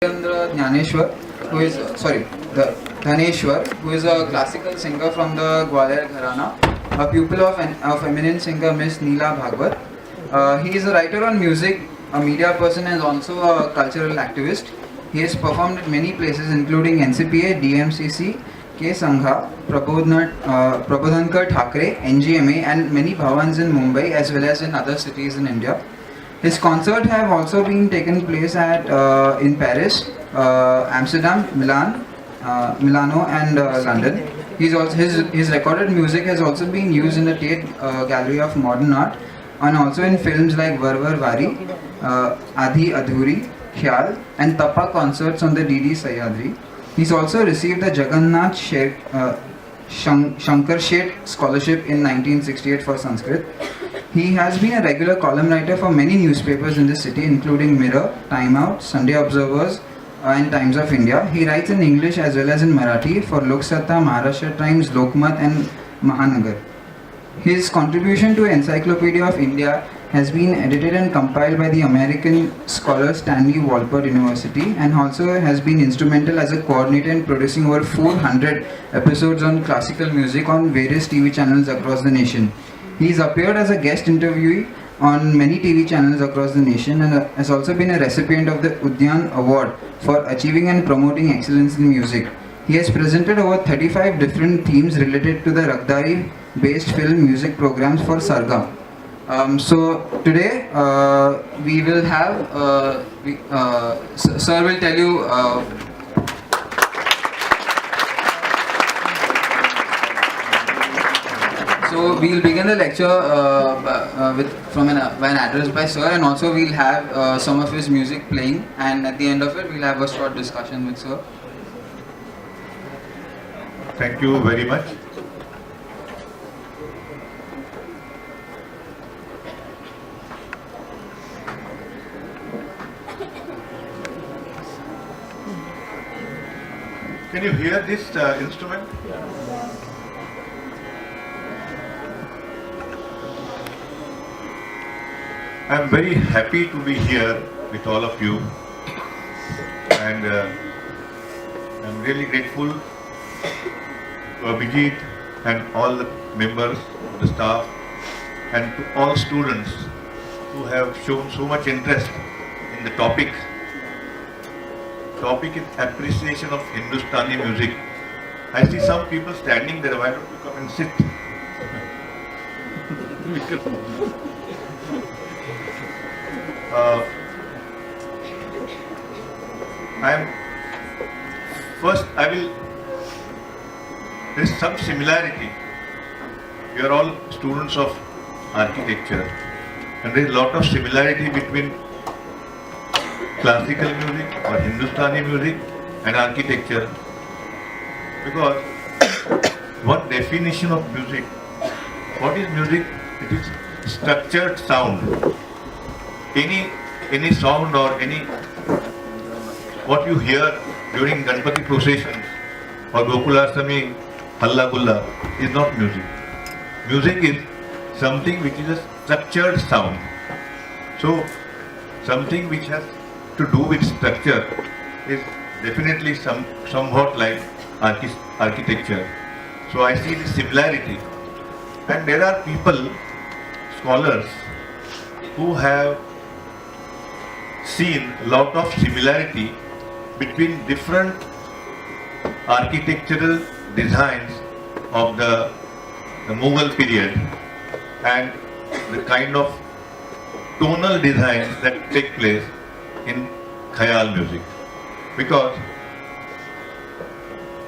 Chandra Dhaneshwar, who is Dhaneshwar, who is a classical singer from the Gwalior Gharana, a pupil of eminent singer Miss Neela Bhagwat. He is a writer on music, a media person, and also a cultural activist. He has performed at many places, including NCPA, DMCC, K Sangha, Prabodhankar Thakre, NGMA, and many bhavans in Mumbai as well as in other cities in India. His concerts have also been taken place at in Paris, Amsterdam, Milano, and London. His recorded music has also been used in the Tate Gallery of Modern Art and also in films like Varvar Vari, Adhi Adhuri, Khyal, and Tappa concerts on the DD Sahyadri. He's also received the Jagannath Shankar Sheth Scholarship in 1968 for Sanskrit. He has been a regular column writer for many newspapers in the city, including Mirror, Time Out, Sunday Observers, and Times of India. He writes in English as well as in Marathi for Lok Satta, Maharashtra Times, Lokmat, and Mahanagar. His contribution to Encyclopedia of India has been edited and compiled by the American scholar Stanley Walpert University, and also has been instrumental as a coordinator in producing over 400 episodes on classical music on various TV channels across the nation. He's appeared as a guest interviewee on many TV channels across the nation and has also been a recipient of the Udyan Award for achieving and promoting excellence in music. He has presented over 35 different themes related to the Ragdari based film music programs for Sargam. So today we will have, Sir will tell you so we'll begin the lecture from an address by Sir, and also we'll have some of his music playing, and at the end of it we'll have a short discussion with Sir. Thank you very much. Can you hear this instrument? I am very happy to be here with all of you, and I am really grateful to Abhijit and all the members of the staff and to all students who have shown so much interest in the topic. Topic is appreciation of Hindustani music. I see some people standing there. Why don't you come and sit? There is some similarity. We are all students of architecture, and there is a lot of similarity between classical music or Hindustani music and architecture, because one definition of music, what is music? It is structured sound. Any sound or any what you hear during Ganpati processions or Gokulashtami Halla Gulla is not music. Music is something which is a structured sound. So something which has to do with structure is definitely somewhat like architecture. So I see the similarity, and there are people, scholars, who have seen a lot of similarity between different architectural designs of the Mughal period and the kind of tonal designs that take place in Khayal music. Because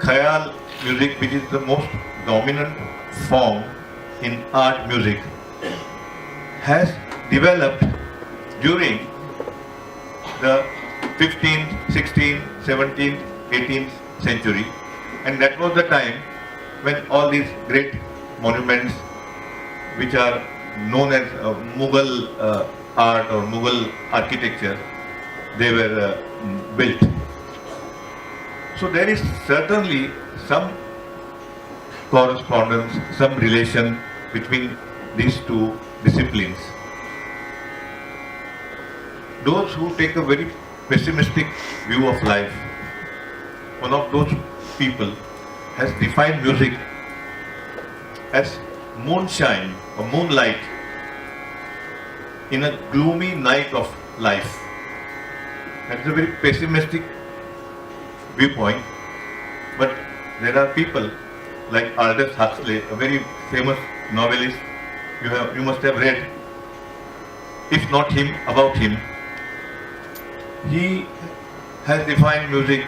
Khayal music, which is the most dominant form in art music, has developed during the 15th, 16th, 17th, 18th century, and that was the time when all these great monuments, which are known as Mughal art or Mughal architecture, they were built. So there is certainly some correspondence, some relation between these two disciplines. Those who take a very pessimistic view of life, one of those people has defined music as moonshine or moonlight in a gloomy night of life. That is a very pessimistic viewpoint, but there are people like Aldous Huxley, a very famous novelist. You must have read, if not him, about him. He has defined music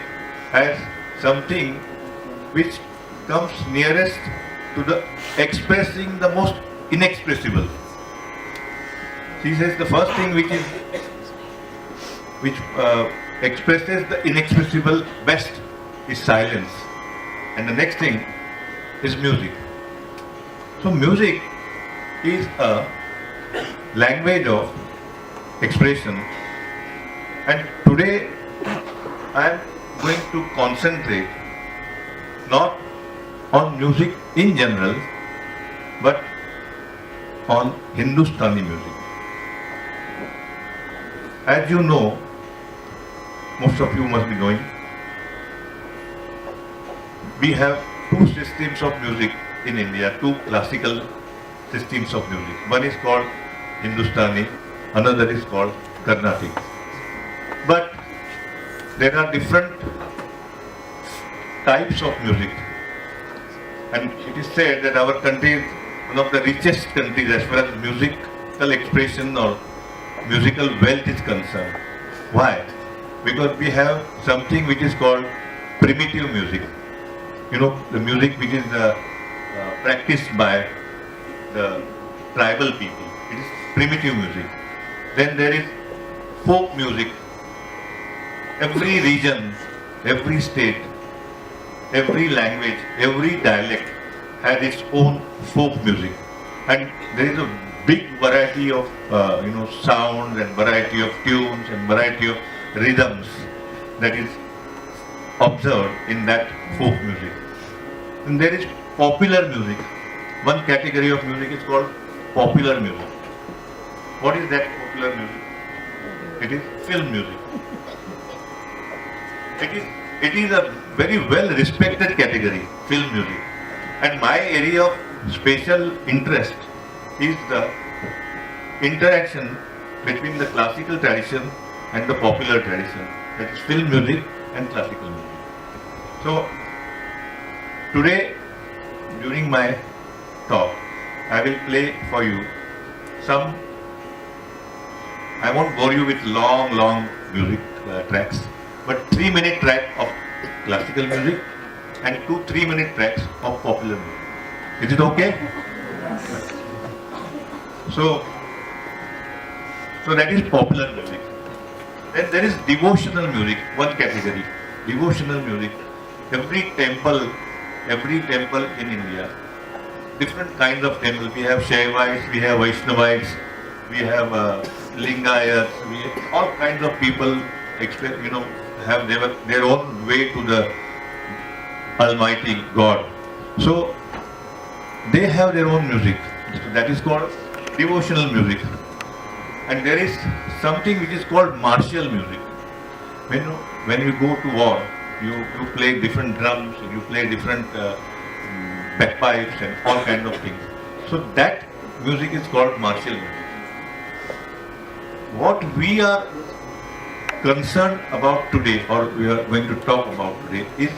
as something which comes nearest to the expressing the most inexpressible. He says the first thing which expresses the inexpressible best is silence, and the next thing is music. So music is a language of expression, and today I am going to concentrate not on music in general, but on Hindustani music. As you know, most of you must be knowing, we have two systems of music in India, two classical systems of music. One is called Hindustani, another is called Carnatic. But there are different types of music, and it is said that our country is one of the richest countries as far as musical expression or musical wealth is concerned. Why? Because we have something which is called primitive music. You know, the music which is practiced by the tribal people. It is primitive music. Then there is folk music. Every region, every state, every language, every dialect has its own folk music, and there is a big variety of sounds and variety of tunes and variety of rhythms that is observed in that folk music. And there is popular music. One category of music is called popular music. What is that popular music? It is film music. It is a very well respected category, film music. And my area of special interest is the interaction between the classical tradition and the popular tradition, that is film music and classical music. So today, during my talk, I will play for you some, I won't bore you with long music tracks, but 3-minute track of classical music and 2 3-minute tracks of popular music. Is it okay? So that is popular music. Then there is devotional music, one category. Devotional music. Every temple in India, different kinds of temples. We have Shaivites, we have Vaishnavites, we have Lingayats, we have all kinds of people have their own way to the Almighty God. So they have their own music. That is called devotional music. And there is something which is called martial music. When you go to war, you play different drums, you play different bagpipes and all kinds of things. So that music is called martial music. What we are concerned about today, or we are going to talk about today, is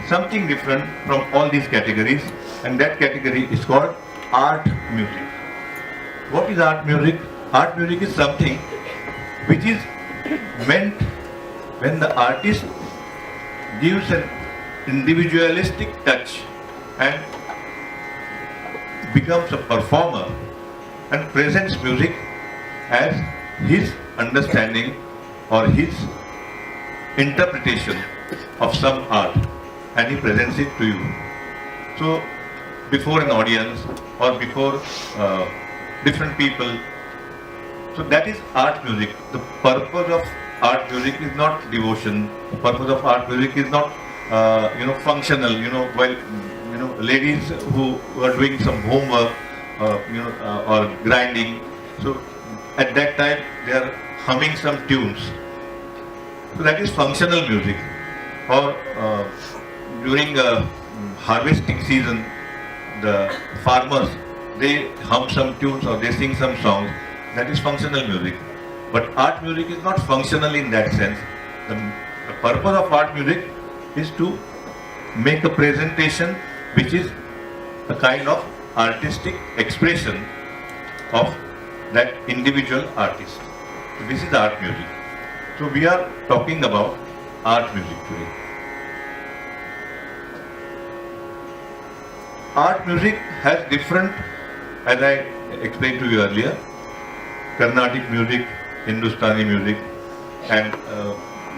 something different from all these categories, and that category is called art music. What is art music? Art music is something which is meant when the artist gives an individualistic touch and becomes a performer and presents music as his understanding or his interpretation of some art, and he presents it to you. So before an audience or before different people. So that is art music. The purpose of art music is not devotion. The purpose of art music is not functional. While ladies who are doing some homework, or grinding. So at that time they are humming some tunes. So that is functional music. Or during harvesting season, the farmers, they hum some tunes or they sing some songs. That is functional music. But art music is not functional in that sense. The purpose of art music is to make a presentation which is a kind of artistic expression of that individual artist. So this is art music. So we are talking about art music today. Art music has different, as I explained to you earlier, Carnatic music, Hindustani music, and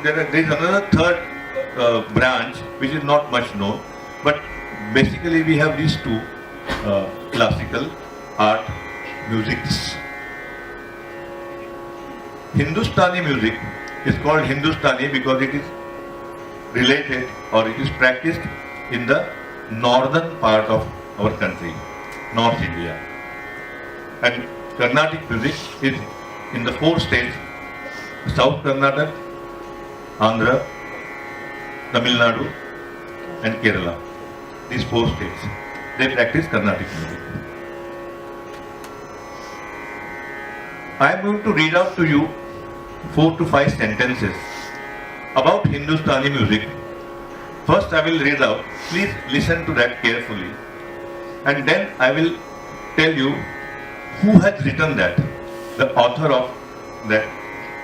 there is another third branch which is not much known, but basically we have these two classical art musics. Hindustani music is called Hindustani because it is related or it is practiced in the northern part of our country, North India. And Carnatic music is in the 4 states, South Karnataka, Andhra, Tamil Nadu and Kerala. These 4 states, they practice Carnatic music. I am going to read out to you 4 to 5 sentences about Hindustani music. First I will read out, please listen to that carefully, and then I will tell you who has written that, the author of that,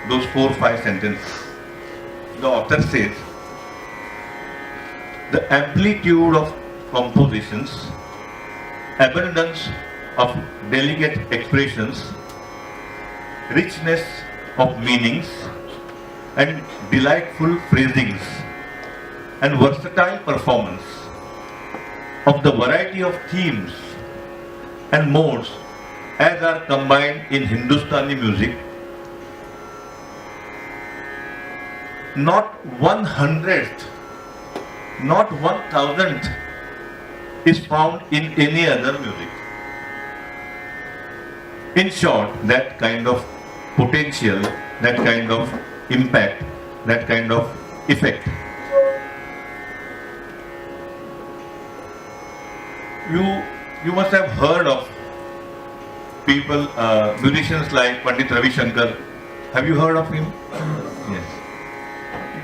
those 4-5 sentences. The author says, the amplitude of compositions, abundance of delicate expressions, richness of meanings and delightful phrasings and versatile performance of the variety of themes and modes as are combined in Hindustani music, not 1/100th, not 1,000th is found in any other music. In short, that kind of potential, that kind of impact, that kind of effect. You must have heard of people, musicians like Pandit Ravi Shankar. Have you heard of him? Yes.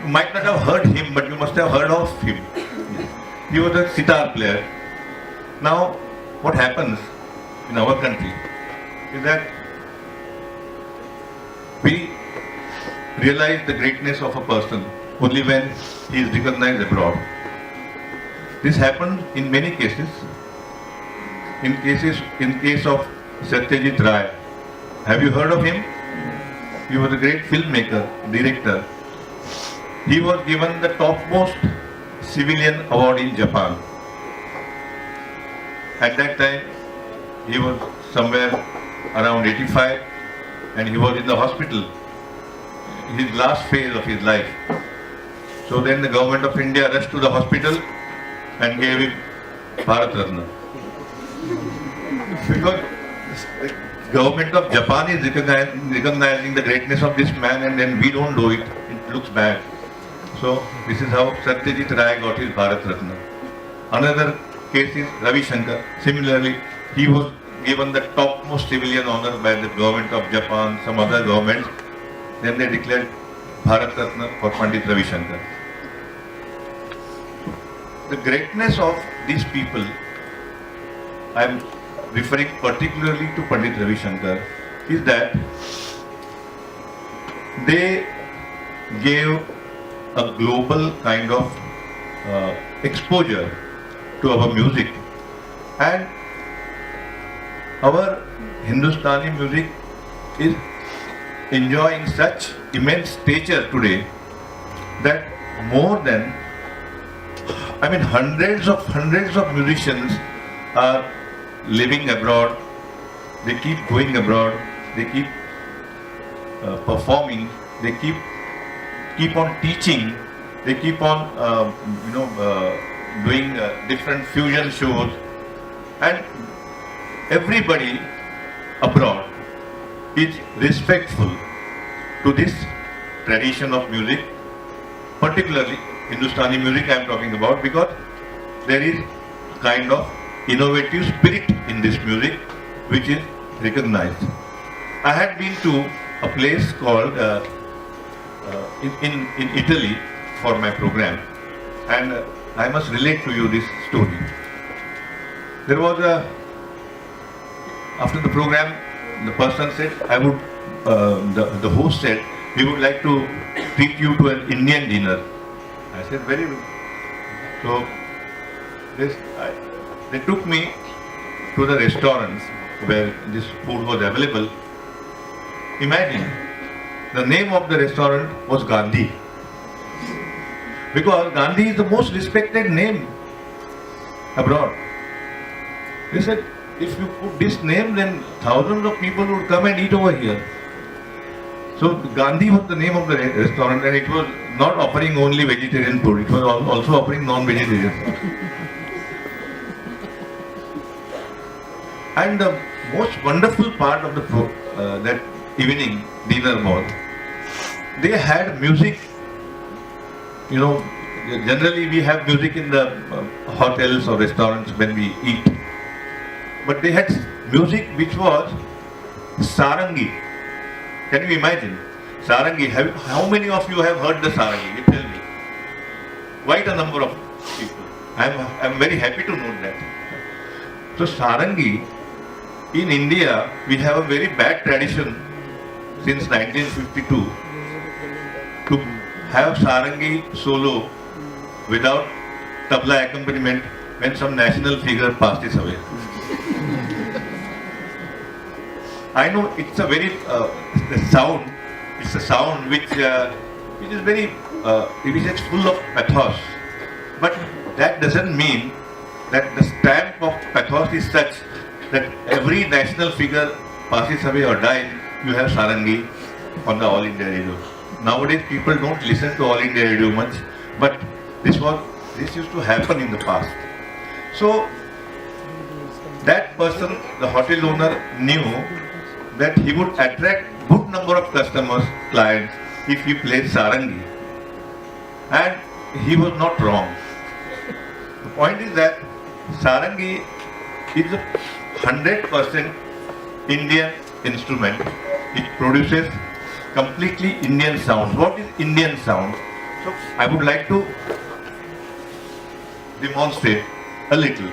You might not have heard him, but you must have heard of him. Yes. He was a sitar player. Now, what happens in our country is that we realize the greatness of a person only when he is recognized abroad. This happened in many cases. In case of Satyajit Ray. Have you heard of him? He was a great filmmaker, director. He was given the topmost civilian award in Japan. At that time, he was somewhere around 85 and he was in the hospital, his last phase of his life. So then the government of India rushed to the hospital and gave him Bharat Ratna. Because the government of Japan is recognizing the greatness of this man and then we don't do it, it looks bad. So this is how Satyajit Ray got his Bharat Ratna. Another case is Ravi Shankar. Similarly, he was given the topmost civilian honor by the government of Japan, some other governments. Then they declared Bharat Ratna for Pandit Ravi Shankar. The greatness of these people, I am referring particularly to Pandit Ravi Shankar, is that they gave a global kind of exposure to our music, and our Hindustani music is enjoying such immense stature today that more than, hundreds of musicians are living abroad. They keep going abroad, they keep performing, they keep on teaching, they keep on doing different fusion shows, and everybody abroad is respectful to this tradition of music particularly Hindustani music I am talking about, because there is kind of innovative spirit in this music which is recognized. I had been to a place called in Italy for my program, and I must relate to you this story. There was after the program, the person said, I would, the host said, we would like to treat you to an Indian dinner. I said, very good. So they took me to the restaurant where this food was available. Imagine, the name of the restaurant was Gandhi. Because Gandhi is the most respected name abroad. They said, if you put this name, then thousands of people would come and eat over here. So Gandhi was the name of the restaurant, and it was not offering only vegetarian food, it was also offering non-vegetarian food. And the most wonderful part of the that evening dinner was, they had music. You know, generally we have music in the hotels or restaurants when we eat. But they had music which was sarangi. Can you imagine? Sarangi. How many of you have heard the sarangi? You tell me. Quite a number of people. I'm very happy to note that. So sarangi, in India, we have a very bad tradition since 1952 to have sarangi solo without tabla accompaniment when some national figure passes away. I know it's a very sound. It's a sound which is very it is full of pathos. But that doesn't mean that the stamp of pathos is such that every national figure passes away or dies, you have sarangi on the All India Radio. Nowadays people don't listen to All India Radio much, but this used to happen in the past. So that person, the hotel owner, knew that he would attract good number of customers, clients, if he played sarangi. And he was not wrong. The point is that sarangi is a 100% Indian instrument. It produces completely Indian sound. What is Indian sound? So I would like to demonstrate a little.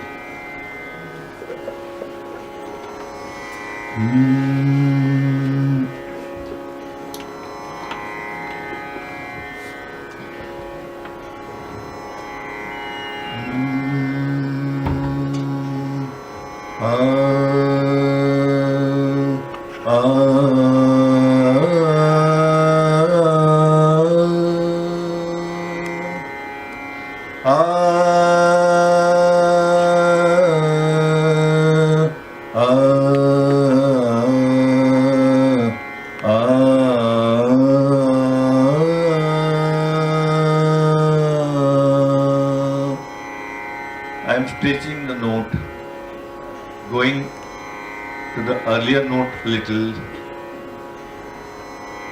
I am stretching the note, going to the earlier note a little.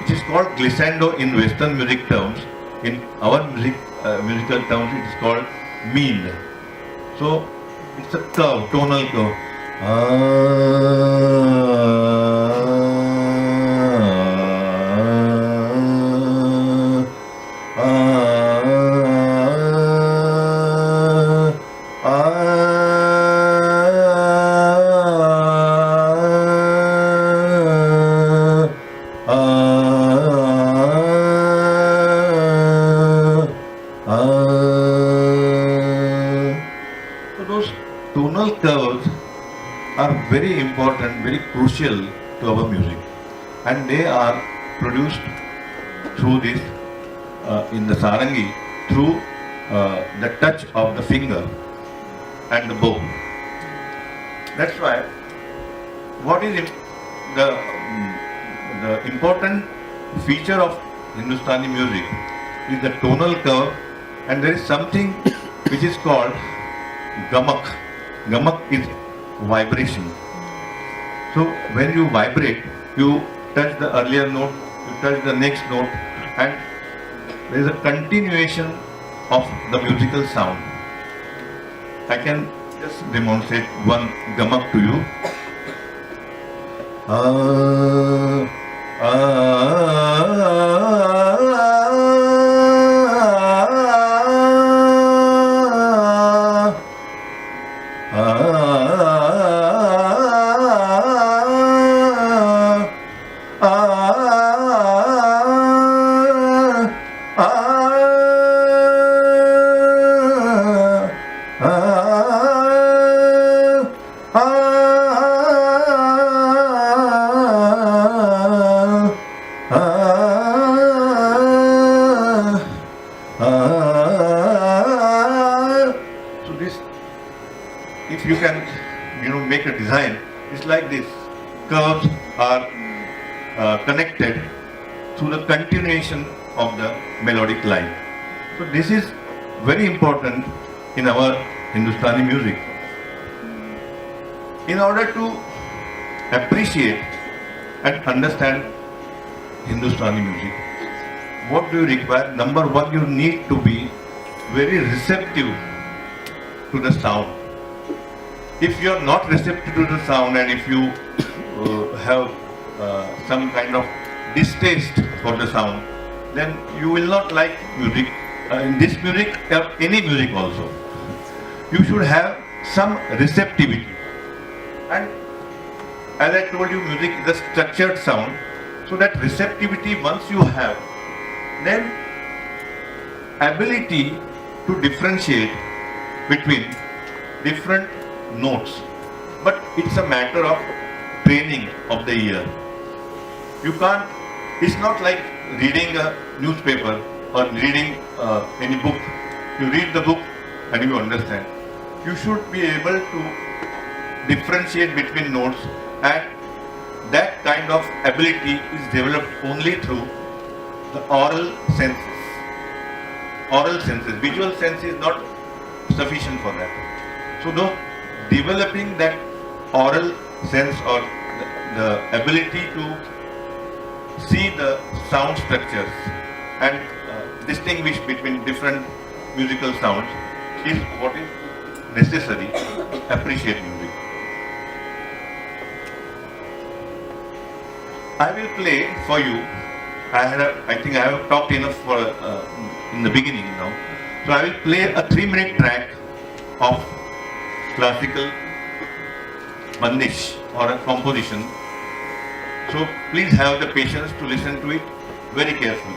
It is called glissando in Western music terms. In our musical terms, it is called mean. So it's a curve, tonal So those tonal curves are very important, very crucial to our music, and they are produced through this in the sarangi through the touch of the finger and the bow. That's why what is the important feature of Hindustani music is the tonal curve, and there is something which is called gamak. Gamak is vibration. So when you vibrate, you touch the earlier note, you touch the next note, and there is a continuation of the musical sound. I can just demonstrate one gamak to you. So this, if you can, make a design, it's like this. Curves are connected through the continuation of the melodic line. So this is very important in our Hindustani music. In order to appreciate and understand Hindustani music, what do you require? Number one, you need to be very receptive to the sound. If you are not receptive to the sound, and if you have some kind of distaste for the sound, then you will not like music. In this music, any music also, you should have some receptivity. And as I told you, music is a structured sound. So that receptivity, once you have, then ability to differentiate between different notes. But it's a matter of training of the ear. You can't, it's not like reading a newspaper or reading any book. You read the book and you understand. You should be able to differentiate between notes, and that kind of ability is developed only through the oral senses. Oral senses. Visual sense is not sufficient for that. So though developing that oral sense or the ability to see the sound structures and distinguish between different musical sounds is what is necessary to appreciate music. I will play for you. I think I have talked enough for in the beginning now. So I will play a 3-minute track of classical bandish or a composition. So please have the patience to listen to it very carefully.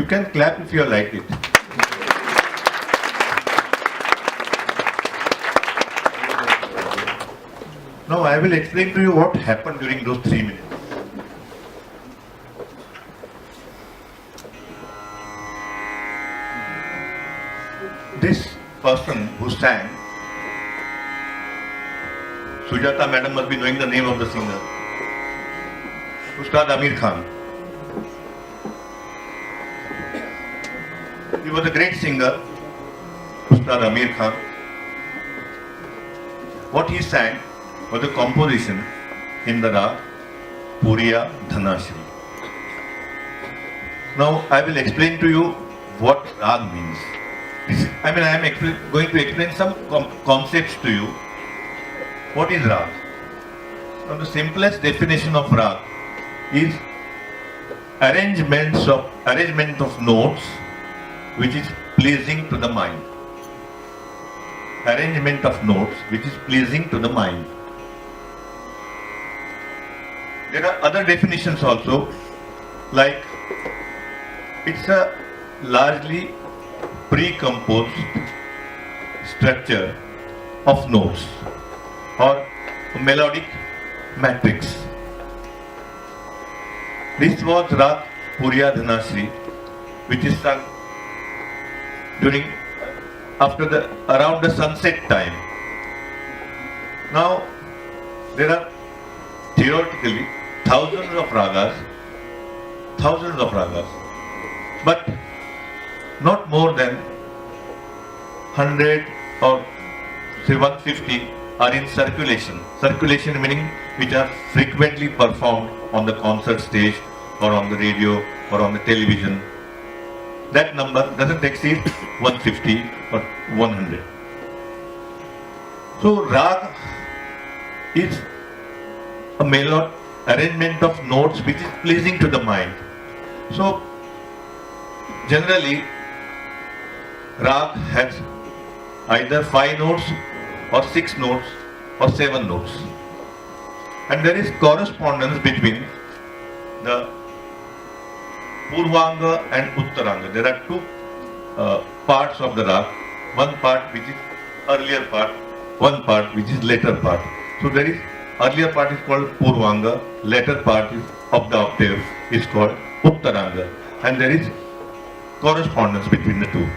can clap if you like it. Now I will explain to you what happened during those 3 minutes. This person who sang, Sujata madam must be knowing the name of the singer, Ustad Amir Khan. He was a great singer, Ustad Amir Khan. What he sang was a composition in the rag Puriya Dhanashri. Now I will explain to you what rag means. I am going to explain some concepts to you. What is rag? Now the simplest definition of rag is arrangement of notes which is pleasing to the mind. Arrangement of notes which is pleasing to the mind. There are other definitions also, like it's a largely pre-composed structure of notes or a melodic matrix. This was Rag Puriya Dhanashri, which is sung around the sunset time. Now there are theoretically thousands of ragas, but not more than 100 or say 150 are in circulation. Circulation meaning which are frequently performed on the concert stage or on the radio or on the television. That number doesn't exceed 150 or 100. So rag is a arrangement of notes which is pleasing to the mind. So generally rag has either 5 notes or 6 notes or 7 notes, and there is correspondence between the Purvanga and Uttaranga. There are 2 parts of the rag, one part which is earlier part, one part which is later part. So there is earlier part is called Purvanga, later part is of the octave is called Uttaranga, and there is correspondence between the 2.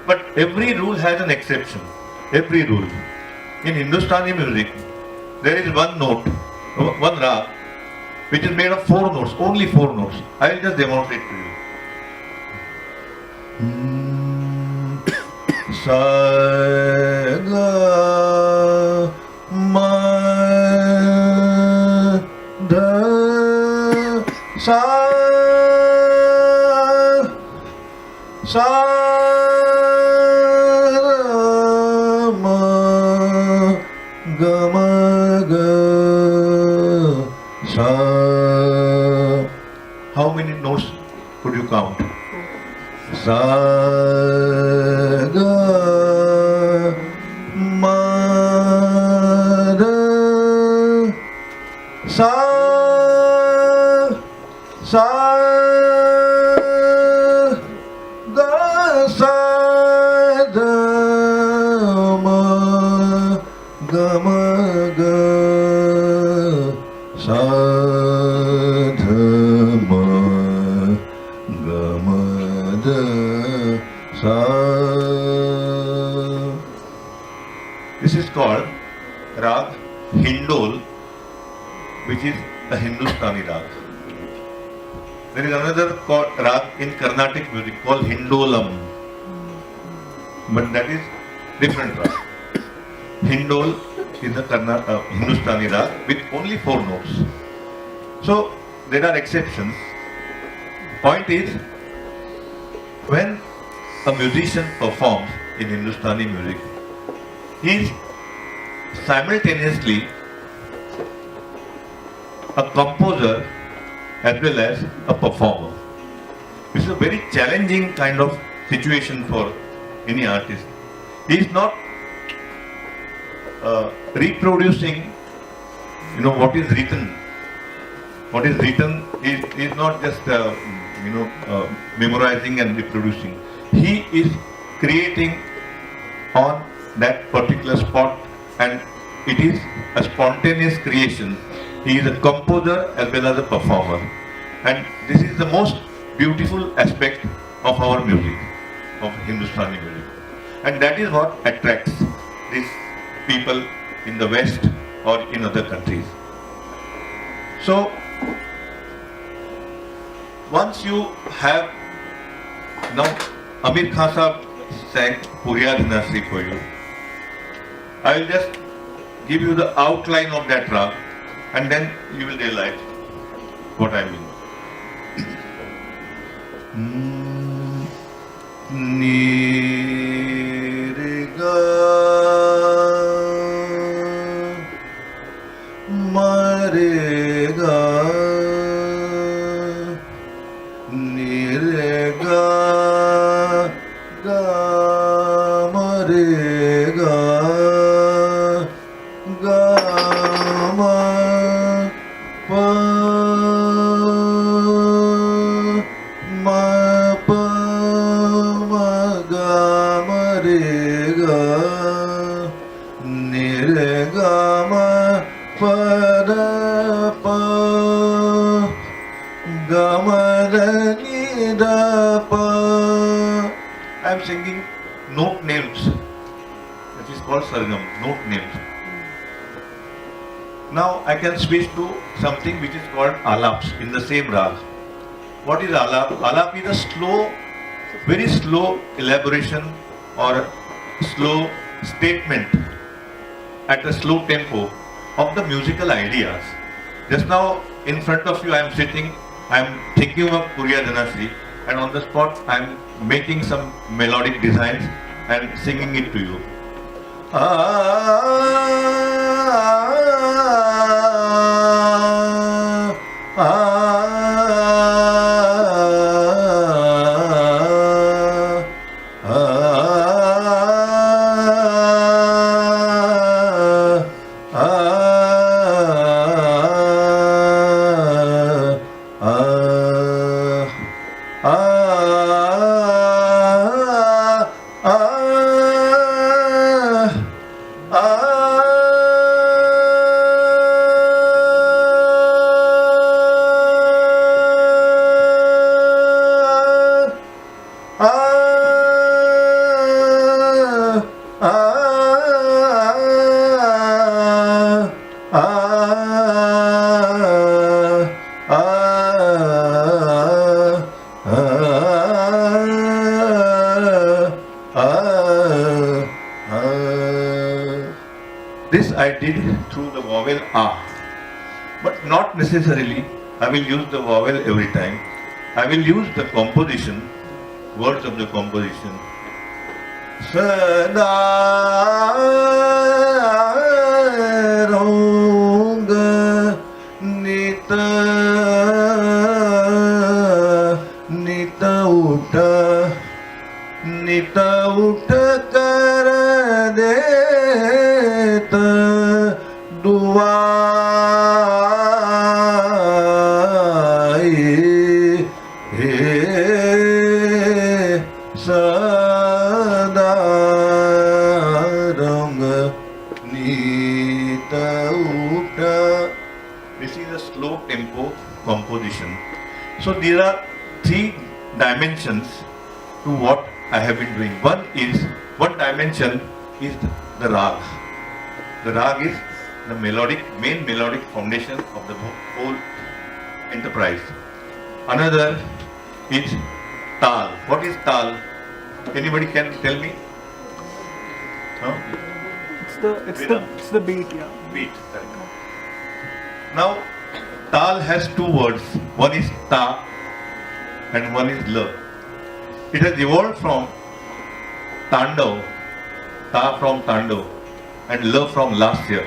But every rule has an exception. Every rule. In Hindustani music, there is one note, one rag, which is made of 4 notes, only 4 notes. I will just demonstrate to you. Sa ga ma dha sa sa ma ga ma ga sa. How many notes could you count? Sa ga ma da sa sa ga sa da ma ga ma ga sa dha ma ga ma da sa. This is called rag Hindol, which is a Hindustani rag. There is another rag in Carnatic music called Hindolam, but that is different rag. Hindol is a Hindustani rag with only 4 notes. So there are exceptions. Point is, when a musician performs in Hindustani music, he is simultaneously a composer as well as a performer. This is a very challenging kind of situation for any artist. He is not reproducing, what is written. What is written is not just memorizing and reproducing. He is creating on that particular spot, and it is a spontaneous creation. He is a composer as well as a performer, and this is the most beautiful aspect of our music, of Hindustani music, and that is what attracts these people in the West or in other countries. So once you have, now Amir Khan Sahab sang Puriya Dhanasri for you. I will just give you the outline of that rag, and then you will realize what I mean. Ni re ga ma re ga ni re ga ga ma re ga ga ma pa ma pa ma ga ma re ga ni re ga ma pa ra pa ga ma ra ni da pa. I am singing note names. That is called sargam, note names. Now I can switch to something which is called alaps in the same rag. What is alap? Alap is a slow, very slow elaboration or slow statement at a slow tempo of the musical ideas. Just now in front of you I am sitting, I am thinking of Puriya Dhanasri, and on the spot I am making some melodic designs and singing it to you. This I did through the vowel A, but not necessarily I will use the vowel every time. I will use the composition, words of the composition. Sada Ranga Nita Nita Uta Nita Uta Kara Deta Duai Sada Ranga Nita Uta. This is a slow tempo composition. So there are three dimensions to what I have been doing. One dimension is the rag. The rag is the main melodic foundation of the whole enterprise. Another is tal. What is tal? Anybody can tell me? No? It's the beat, yeah. Beat. Correct. Now, tal has two words. One is ta and one is la. It has evolved from Tandav, ta from Tandav, and la from Lasya,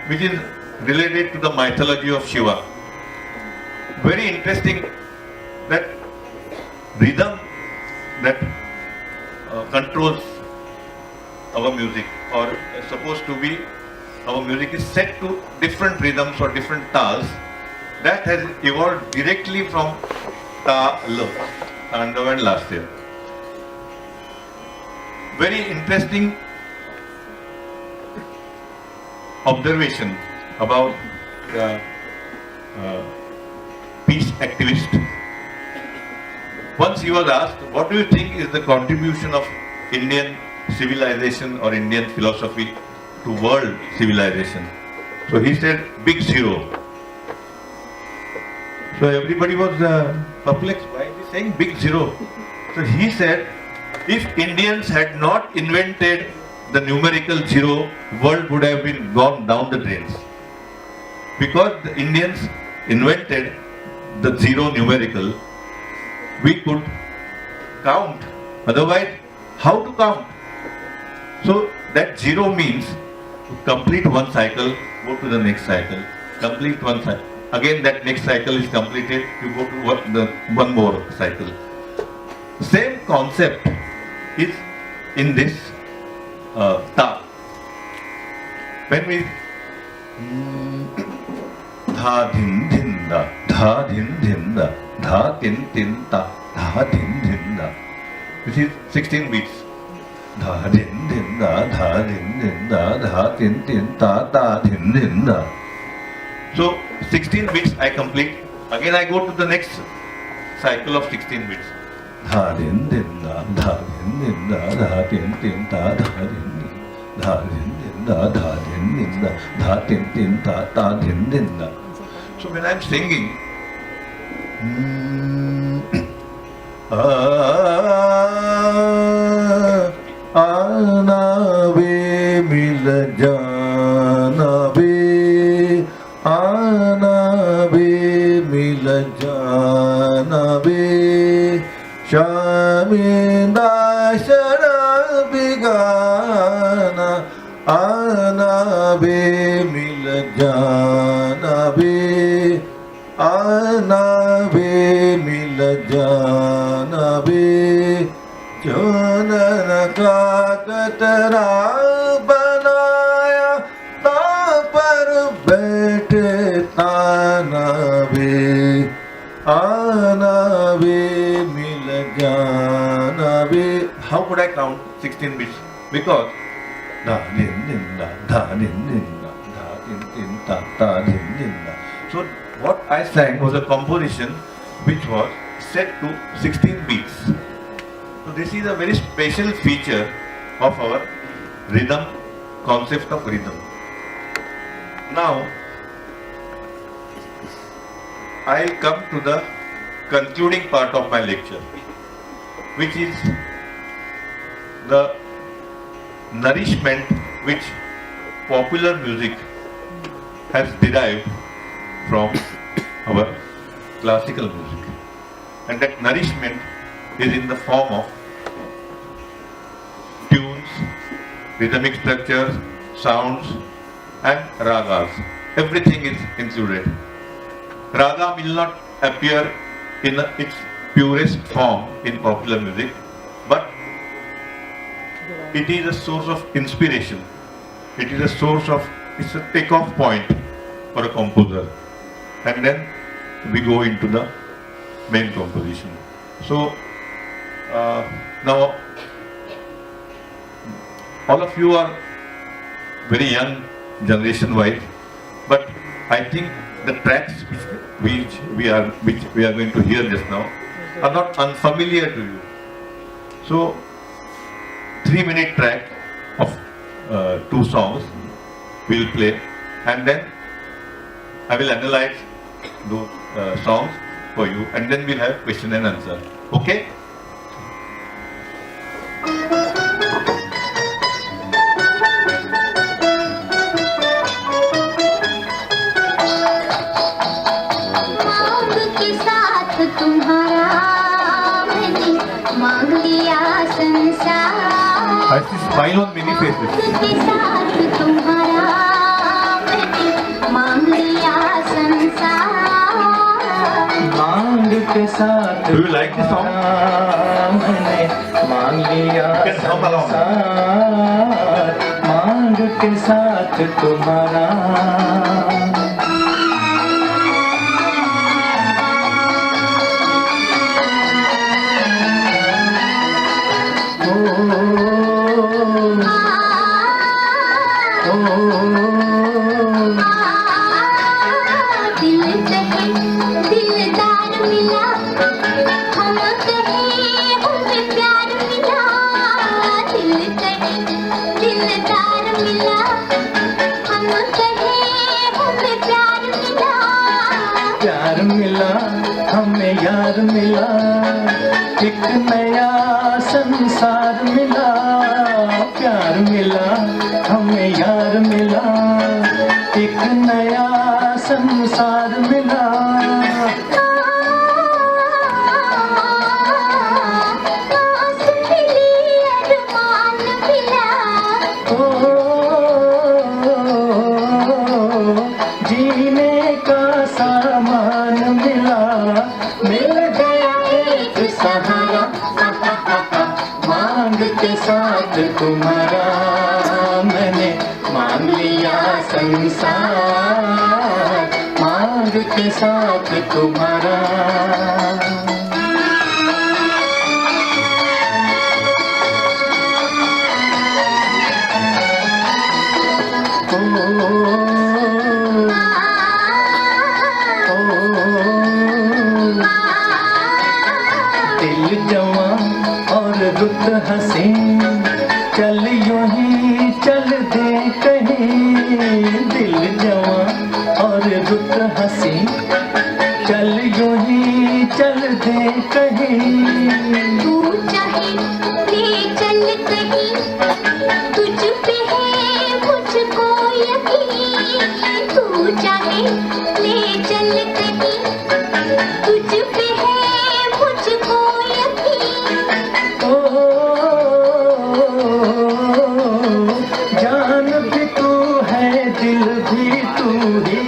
which is related to the mythology of Shiva. Very interesting that rhythm that controls our music, or supposed to be our music, is set to different rhythms or different tals, that has evolved directly from Ta-lo, Tandav and Lasya. Very interesting observation about the peace activist. Once he was asked, what do you think is the contribution of Indian civilization or Indian philosophy to world civilization? So he said, big zero. So everybody was perplexed. Why is he saying big zero? So he said, if Indians had not invented the numerical zero, world would have been gone down the drains. Because the Indians invented the zero numerical, we could count. Otherwise, how to count? So that zero means to complete one cycle, go to the next cycle, complete one cycle. Again that next cycle is completed, you go to one more cycle. Same concept is in this ta. When we dha din din da, dha din din da, dha tin tin ta, dha din din da. This is 16 beats. Dha din din da, dha din din da, dha tin tin ta, ta din din da. So 16 beats I complete. Again I go to the next cycle of 16 beats. Dha din din da, dha din din da, dha tin tin ta, dha din din, dha din din da, dha din din da, dha tin tin ta, ta din din da. So when I'm singing, आना वे मिल जाना वे, आना वे मिल जाना वे, शामिंदा शराबी गाना, आना वे मिल जाना वे, आना वे मिल जाना वे, चुनन का कतरा बनाया ता पर बैठे ताना वे, आना वे मिल जाना वे. How could I count 16 beats? Because da din din da, da din din da, da din din ta, ta din din da. So what I sang was a composition which was set to 16 beats. So this is a very special feature of our rhythm, concept of rhythm. Now, I come to the concluding part of my lecture, which is the nourishment which popular music has derived from our classical music. And that nourishment is in the form of tunes, rhythmic structures, sounds and ragas. Everything is included. Raga will not appear in its purest form in popular music, but it is a source of inspiration. It is a source of, it's a takeoff point for a composer. And then we go into the main composition. So, now, all of you are very young generation-wise, but I think the tracks which we are going to hear just now are not unfamiliar to you. So, 3-minute track of 2 songs we will play, and then I will analyze those songs for you, and then we'll have question and answer. Okay? I see smile on many faces. Do you like the song? You can hum along. मांग के साथ तुम्हारा प्यार मिला, एक नया संसार मिला, प्यार मिला हमें यार मिला, एक नया संसार मिला। जीने का सामान मिला, मिल गया एक सहारा, मांग के साथ तुम्हारा मैंने मांग लिया संसार, मांग के साथ तुम्हारा। दिल जवां और रुत हसीन, चल यूं ही चल दे कहीं, दिल जवां और रुत हसीन, चल यूं ही चल दे कहीं। तू चाहे ले चल कहीं, तुझ पे है मुझको यकीन, तू चाहे ले चल कहीं, तुझ पे है मुझको यकीन। जान भी तू है, दिल भी तू ही,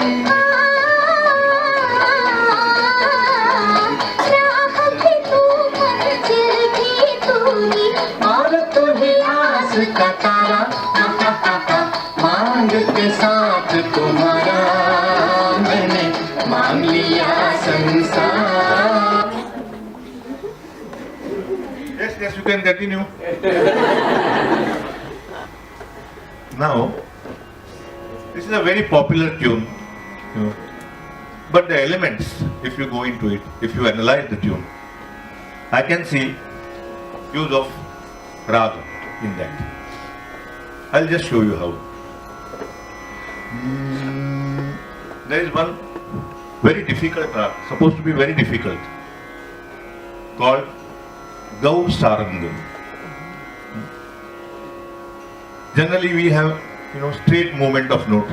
राह भी तू, मंजिल भी तू ही, और तू ही आस का तारा, मांग के साथ तुम्हारा मैंने मांग लिया संसार। Yes, you can continue. Now, this is a very popular tune, you know, but the elements, if you go into it, if you analyze the tune, I can see use of raga in that. I'll just show you how. There is one very difficult raga, supposed to be very difficult, called Gaur Saranga. Generally we have, you know, straight movement of note.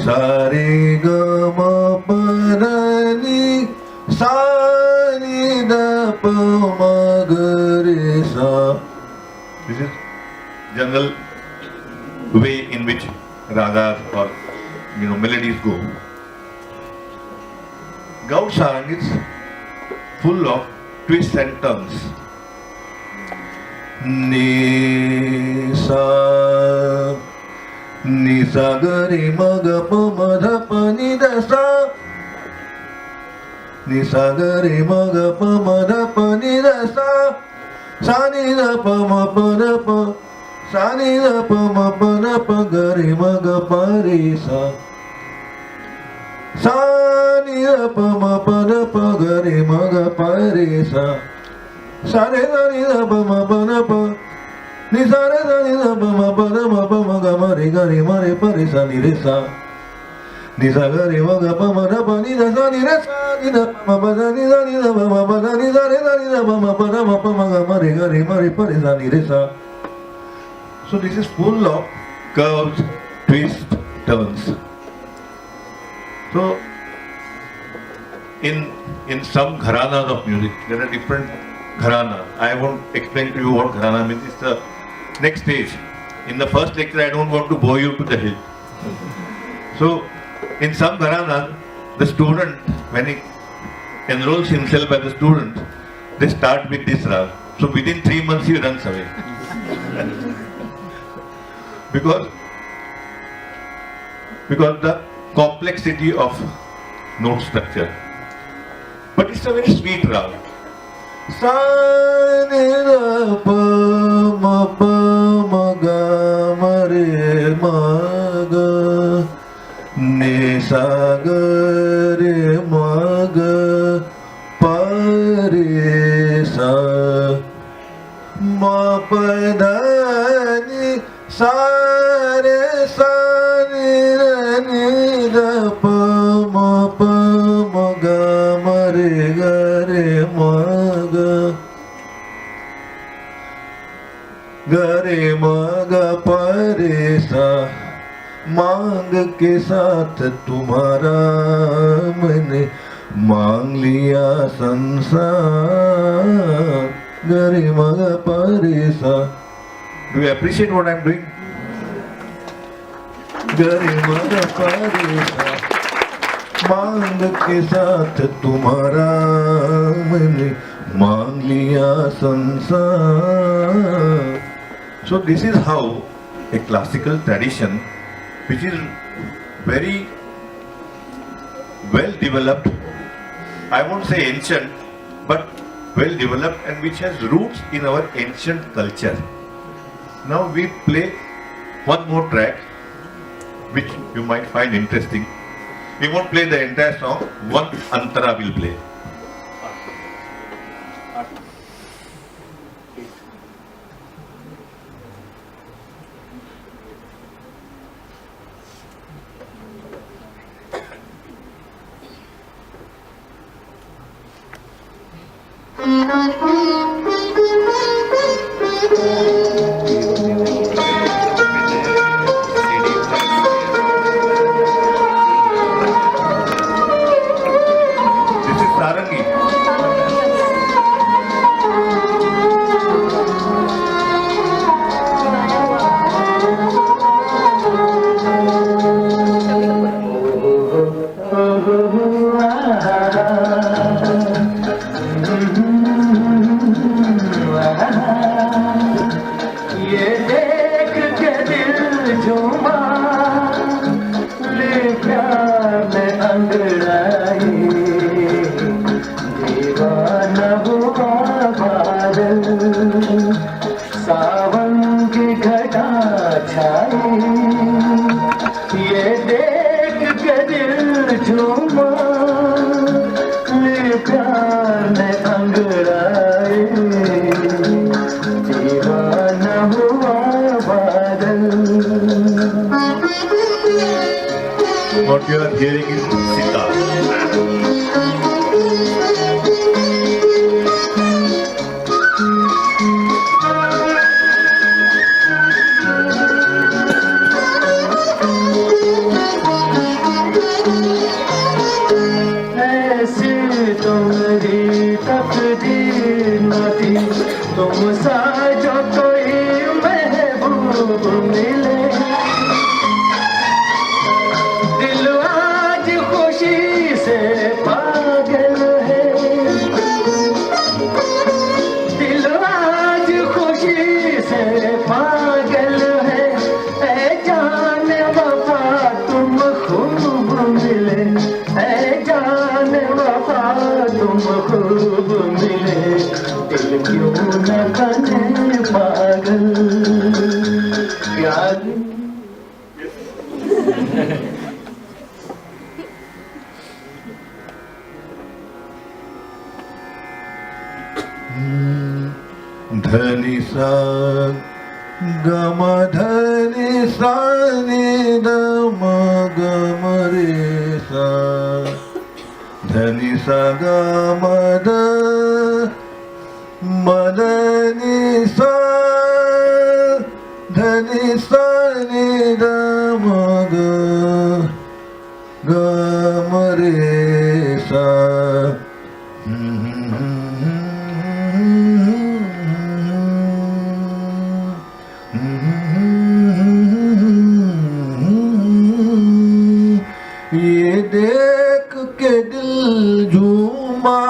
Sa re ga ma pa ra ni sa ni da pa ma ga re sa. This is general way in which ragas or, you know, melodies go. Gaur Sarang is full of twists and turns. Ni sa ga re ma ga pa ma dha pa ni da sa, ni sa ga re ma ga pa ma dha pa ni da sa, sa ni da pa ma pa da pa, sa ni da pa ma pa da pa ga re ma ga pa re sa, sa ni da pa ma pa da pa ga re ma ga pa re sa, sa re da ni da pa ma pa da pa, ni sa re da ni da pa ma pa da ma pa ma ga ma re pa re sa ni re sa, ni sa ga re ma ga pa ma da pa ni da sa ni re sa, ni da pa ma pa da ni da pa ma pa da ni sa re da ni da pa ma pa da ma pa ma ga ma re pa re sa ni re sa. So this is full of curves, twists, turns. So in some gharanas of music, there are different gharana. I won't explain to you what gharana means. It's the next stage. In the first lecture, I don't want to bore you to the hill. So in some gharana, the student, when he enrolls himself as a student, they start with this rag. So within 3 months, he runs away. because the complexity of note structure. But it's a very sweet rag. Sa ni da pa ma ga ma re ma ga, ni sa ga re ma ga pa re sa, ma pa da ni sa re sa ni re ni da pa ma ga ma re ga गरे मग परे सा मांग के साथ तुम्हारा मैंने मांग लिया संसार गरे मग परे सा Do you appreciate what I'm doing? गरे मग परे सा मांग के साथ तुम्हारा मैंने मांग लिया संसार. So this is how a classical tradition, which is very well developed, I won't say ancient, but well developed and which has roots in our ancient culture. Now we play one more track which you might find interesting. We won't play the entire song, one antara will play. This is Sarangi. ये देख के दिल झूमा ले प्यार में अंगड़ाई दीवाना हुआ बादल सावन की घटा छाई ये देख के दिल झूमा ले प्यार में अंगड़ाई दीवाना हुआ बादल. What you are hearing is sitar. ऐसी तुम्हारी तकदीर न थी तुम सा जो कोई महबूब मिले दिल आज खुशी से पागल है दिल आज खुशी से पागल है ऐ जान वफा तुम खूब मिले ऐ जान वफा तुम खूब मिले दिल क्यों न बने पागल प्यार धनि सा गम धनि सा नि द म ग म रे सा धनि सा ग म द म द नि सा धनि सा नि द म ग ग म रे सा. ये देख के दिल झूमा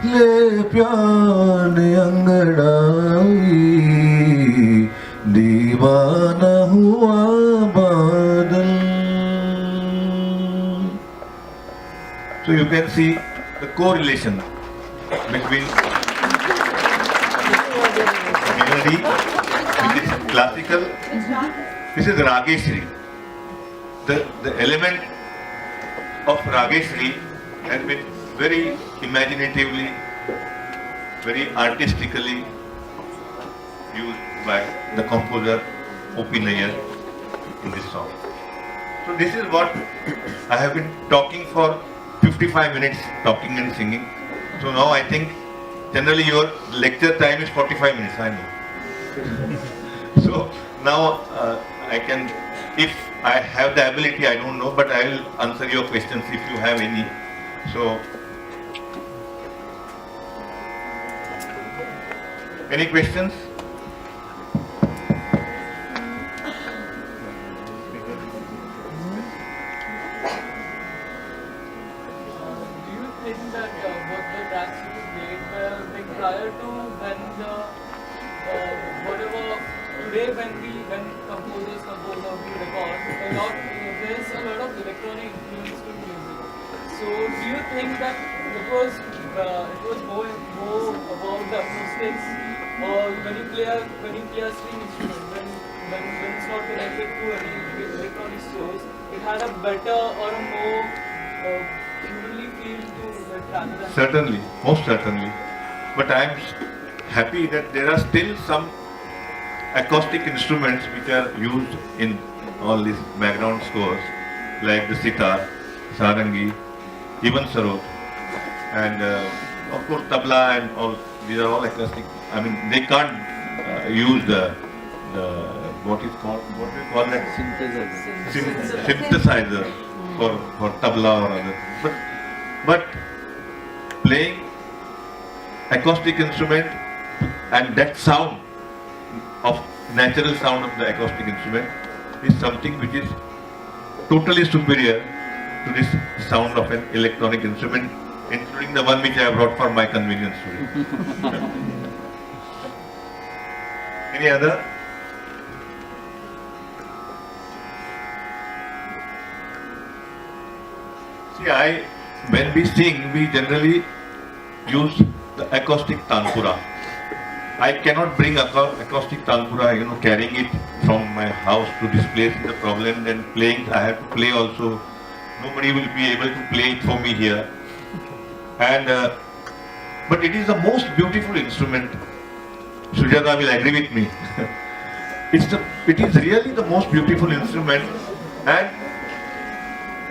ले प्यार ने अंगड़ाई दीवाना हुआ बादल. So you can see the correlation between melody, which is classical, this is Rageshri. The element of Rageshri has been very imaginatively, very artistically used by the composer O.P. Nayyar in this song. So this is what I have been talking for 55 minutes, talking and singing. So now I think generally your lecture time is 45 minutes, I know. So now I can, if I have the ability, I don't know, but I will answer your questions if you have any. So, any questions? Do you think that what the tracks you made were like prior to when the whatever today when composers compose or we record there's a lot of electronic influence to music. So do you think that it was more about the acoustics or when you play a string instrument when it's not connected to any electronic source, it had a better or a more humanly feel to it rather than Certainly, most certainly. But I am happy that there are still some acoustic instruments which are used in all these background scores, like the sitar, sarangi, even sarod, and of course tabla and all. These are all acoustic. I mean, they can't use the what we call that synthesizer for tabla or other. But playing acoustic instrument and that sound of natural sound of the acoustic instrument is something which is totally superior to this sound of an electronic instrument, including the one which I have brought for my convenience today. Any other? See, when we sing, we generally use the acoustic tanpura. I cannot bring acoustic tanpura, carrying it from my house to this place is a problem. Then playing, I have to play also. Nobody will be able to play it for me here. And but it is the most beautiful instrument. Sujata will agree with me. It is really the most beautiful instrument, and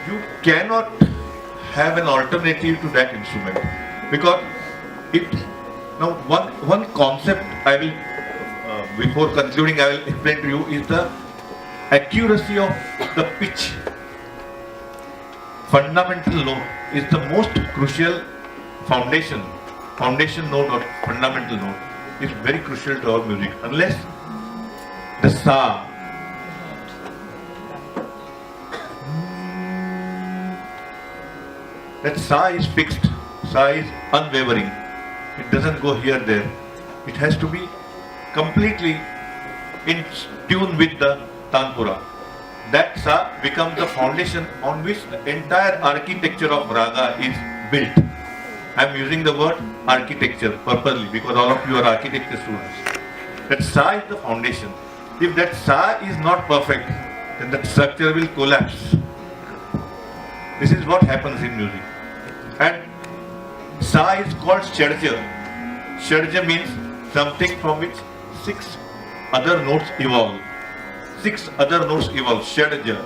you cannot have an alternative to that instrument, because now one concept I will before concluding I will explain to you is the accuracy of the pitch. Fundamental note is the most crucial foundation note or fundamental note is very crucial to our music. Unless the sa, that sa is fixed, sa is unwavering. It doesn't go here, there. It has to be completely in tune with the tanpura. That sa becomes the foundation on which the entire architecture of raga is built. I am using the word architecture purposely because all of you are architecture students. That sa is the foundation. If that sa is not perfect, then the structure will collapse. This is what happens in music. And sa is called shadja. Shadja means something from which 6 other notes evolve. 6 other notes evolve. Shadja.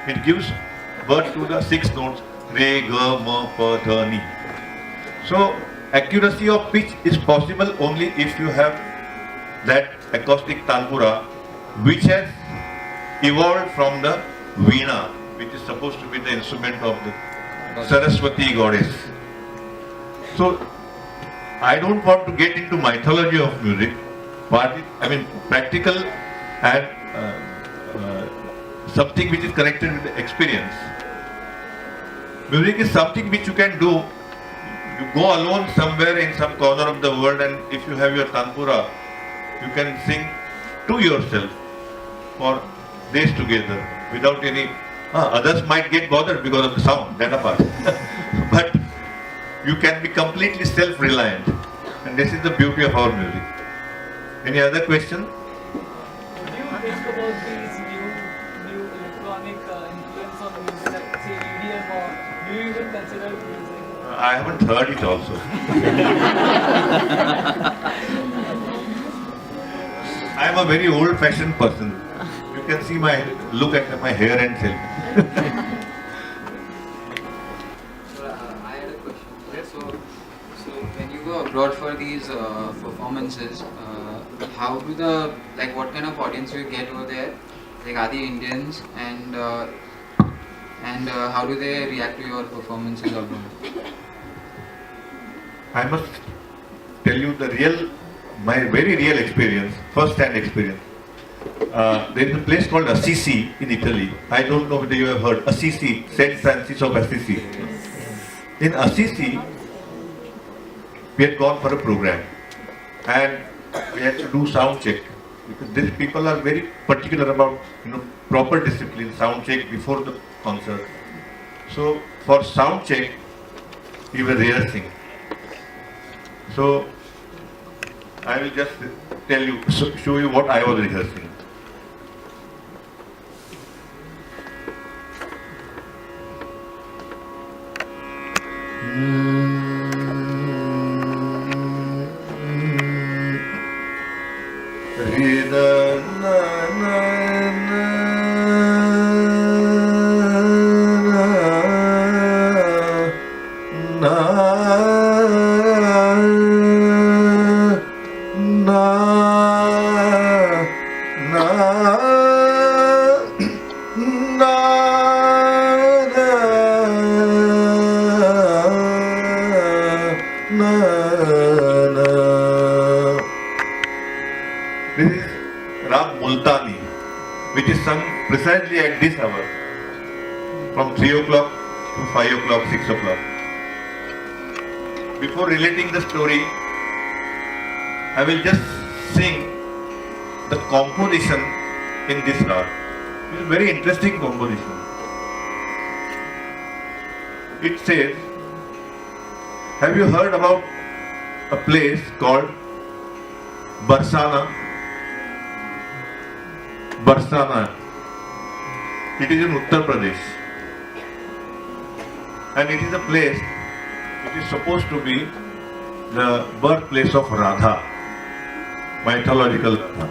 It gives birth to the 6 notes. Re, ga, ma, pa, dha, ni. So, accuracy of pitch is possible only if you have that acoustic tanpura which has evolved from the veena, which is supposed to be the instrument of the Saraswati goddess. So, I don't want to get into mythology of music, but practical and something which is connected with the experience. Music is something which you can do. You go alone somewhere in some corner of the world, and if you have your tanpura, you can sing to yourself for days together without any. Others might get bothered because of the sound, that apart. But you can be completely self-reliant, and this is the beauty of our music. Any other question? What do you think about these new electronic influence on music, like say EDM, or do you even consider it music? I haven't heard it also. I am a very old-fashioned person. You can see look at my hair and tell. I had a question. So when you go abroad for these performances, performances, how do the what kind of audience you get over there? Like, are they Indians, and how do they react to your performances of them? I must tell you my very real experience, first-hand experience. There is a place called Assisi in Italy. I don't know whether you have heard Assisi, Saint Francis of Assisi. In Assisi, we had gone for a program and we had to do sound check, because these people are very particular about proper discipline, sound check before the concert. So for sound check, we were rehearsing. So I will just show you what I was rehearsing. This is Rag Multani, which is sung precisely at this hour, from 3 o'clock to 5 o'clock, 6 o'clock. Before relating the story, I will just sing the composition in this rag. It is a very interesting composition. It says, have you heard about a place called Barsana? Barsana. It is in Uttar Pradesh. And it is a place which is supposed to be the birthplace of Radha, mythological Radha.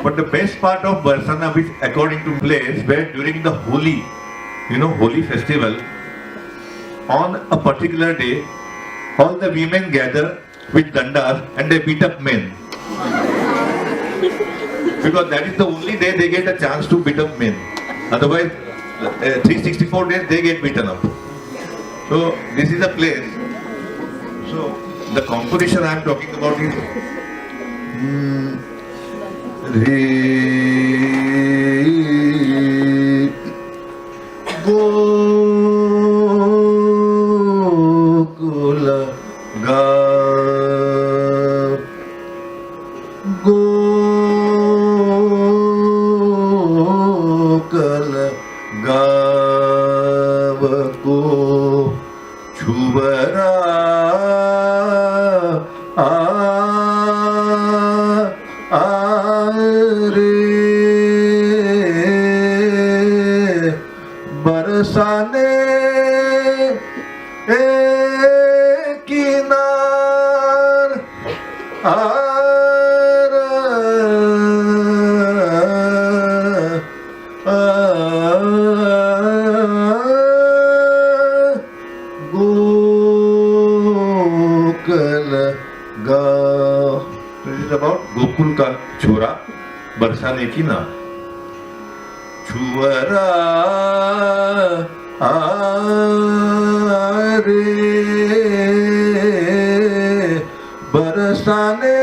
But the best part of Barsana, which according to place where during the Holi, Holi festival, on a particular day, all the women gather with dandas and they beat up men. Because that is the only day they get a chance to beat up men. Otherwise, 364 days they get beaten up. So this is a place. So the composition I am talking about is Gokula Ga Gokula Gavako Chubara बरसाने किनार गोकुल गाँव. This is about Gokul का छोरा बरसाने की नार. छुअरा आरे बरसाने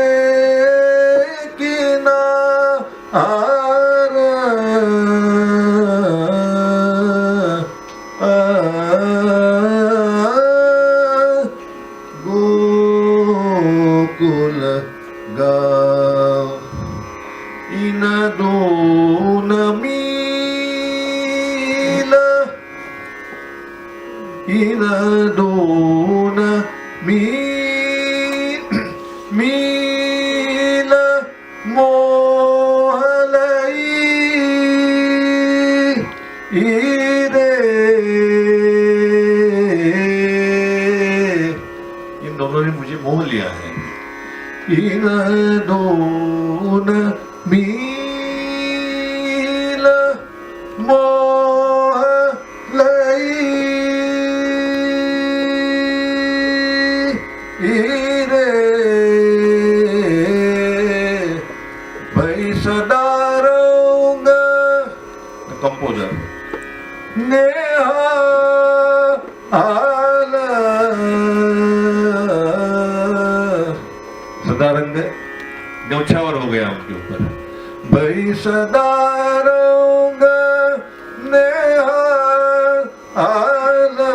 की नार गोकुल गाँव. इन दोन इन दोन मील मोहलई रे. इन दोनों ने मुझे मोह लिया है. इन दोन मील मोहलई ईरे भाई सदा रहूंगा. The composer. नेहा आला सदा रंग न्यौछावर हो गया उनके ऊपर. भाई सदा रहूंगा नेहा आला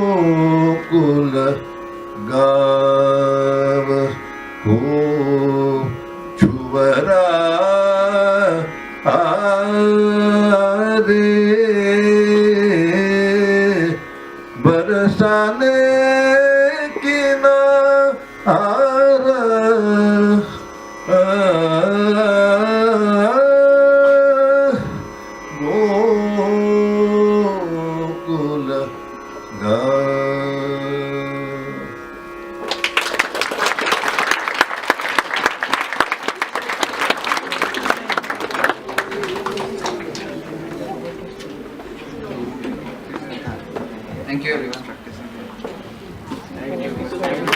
गोकुल गाव को छुवरा आरे बरसाने की ना आरा गोकुल गाव. Thank you everyone practicing.